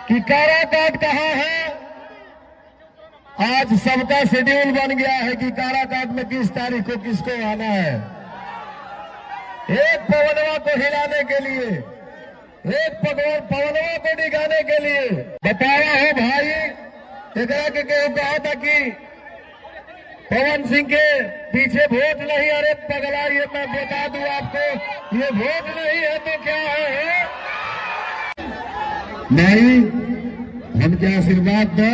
कि काराकाट कहाँ है। आज सबका शेड्यूल बन गया है कि काराकाट में किस तारीख को किसको आना है। एक पवनवा को हिलाने के लिए, एक पवनवा को डिगाने के लिए बताया है भाई। एकरा के कहा था कि पवन सिंह के पीछे वोट नहीं। अरे पगला, ये मैं बता दूं आपको, ये वोट नहीं है तो क्या है? नहीं, हमके आशीर्वाद दो।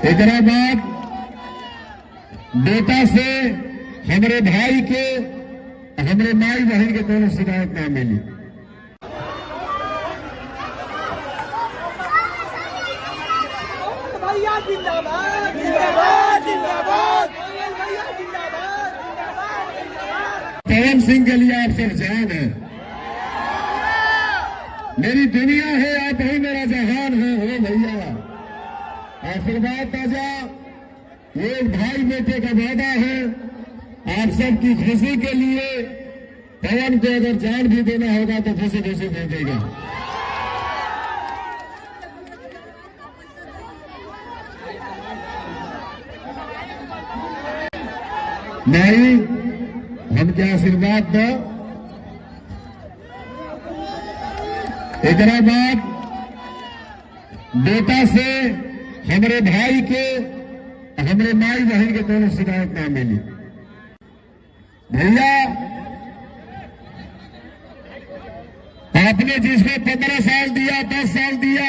एकरा बाद बेटा से हमारे भाई के, हमारे माई बहन के कोनो शिकायत ना मिली। जिंदाबाद जिंदाबाद जिंदाबाद जिंदाबाद। पवन सिंह के लिए आप सब जान है, मेरी दुनिया है, आप ही मेरा जहान है। हो भैया, आशीर्वाद ताजा। ये भाई बेटे का वादा है, आप सबकी खुशी के लिए पवन को अगर जान भी देना होगा तो खुशी खुशी दे देगा। नहीं, हमके आशीर्वाद दो। एकरा बाद बेटा से हमारे भाई के, हमारे माई बहन के कोनो शिकायत ना मिली। भैया, आपने जिसको 15 साल दिया, 10 साल दिया,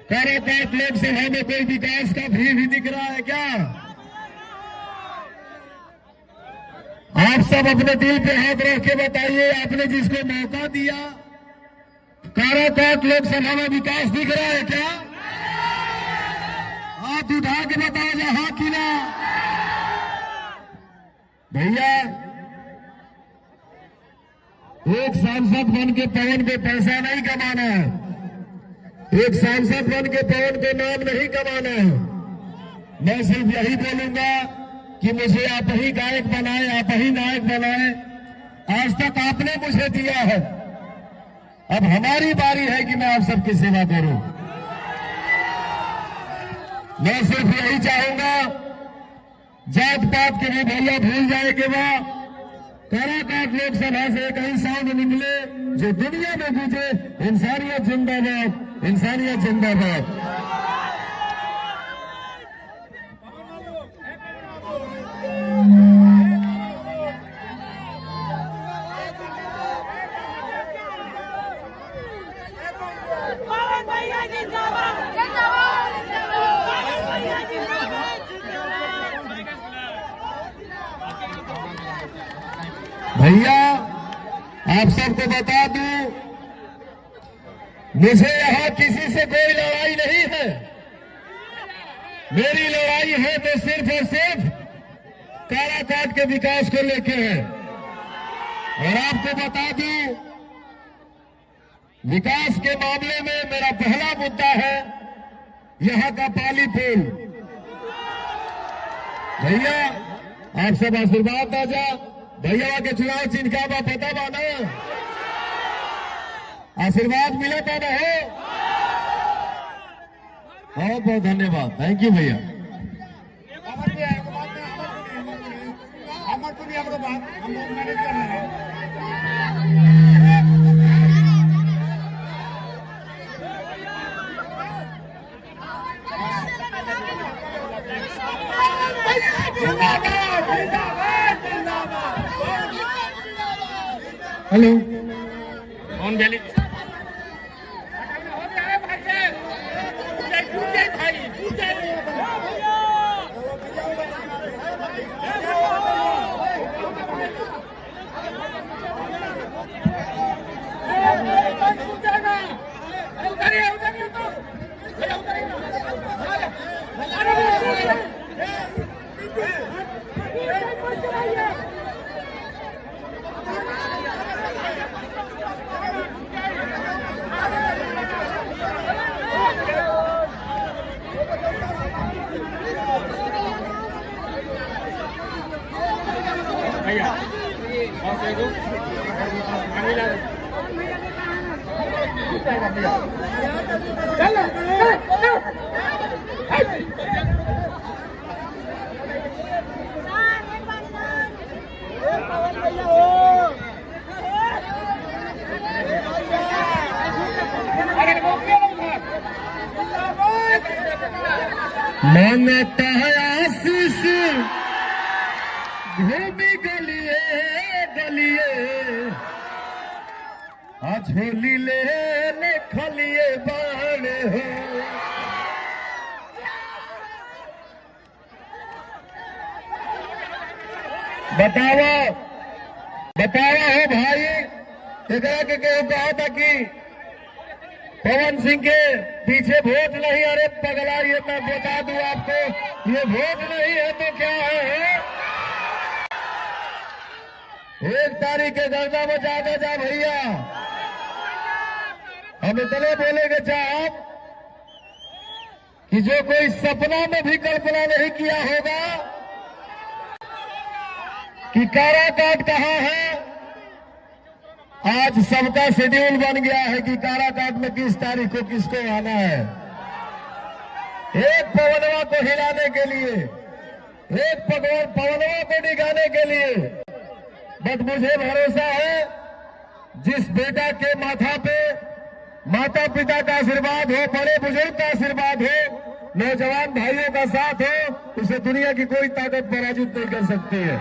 काराकाट लोकसभा में कोई विकास का भी दिख रहा है क्या? आप सब अपने दिल पे हाथ रख के बताइए, आपने जिसको मौका दिया, काराकाट लोकसभा में विकास दिख रहा है क्या? हाथ उठा के बताओ जहां कि ना। भैया, एक सांसद बन के पवन पे पैसा नहीं कमाना है, एक सांसद बन के पवन पे नाम नहीं कमाना है। मैं सिर्फ यही बोलूंगा कि मुझे आप ही गायक बनाए, आप ही नायक बनाए। आज तक आपने मुझे दिया है, अब हमारी बारी है कि मैं आप सबकी सेवा करूं। मैं सिर्फ यही चाहूंगा, जात पात के भी भैया भूल जाए कि वह काराकाट लोकसभा से एक ही साउंड निकले जो दुनिया में गूंजे, इंसानियत जिंदाबाद, इंसानियत जिंदाबाद। भैया, आप सबको बता दूं, मुझे यहां किसी से कोई लड़ाई नहीं है। मेरी लड़ाई है तो सिर्फ और सिर्फ काराकाट के विकास को लेकर है। और आपको बता दूं, विकास के मामले में मेरा पहला मुद्दा है यहां का पाली पुल। भैया, आप सब आशीर्वाद दीजिए। भैया के चुनाव चिन्ह का बा पता बा ना? आशीर्वाद मिला था ना? हो, बहुत बहुत धन्यवाद, थैंक यू भैया। हेलो, कौन बैली पवन भैया हो मांगता है आशीष घूमी गलिए गलिए झोली ले खलिए बाणे हो। बतावा हो भाई, एकरा के कहा था कि पवन सिंह के पीछे वोट नहीं, अरे पगला ये मैं बता दूं आपको, ये वोट नहीं है तो क्या है? 1 तारीख के गर्दा में जाकर जा भैया, हम इतने बोलेंगे साहब कि जो कोई सपना में भी कल्पना नहीं किया होगा कि काराकाट कहाँ है, आज सबका शेड्यूल बन गया है कि काराकाट में किस तारीख को किसको आना है। एक पवनवा को हिलाने के लिए, एक पवनवा को दिखाने के लिए। बट मुझे भरोसा है जिस बेटा के माथा पे माता पिता का आशीर्वाद हो, बड़े बुजुर्ग का आशीर्वाद हो, नौजवान भाइयों का साथ हो, उसे दुनिया की कोई ताकत पराजित नहीं कर सकती है।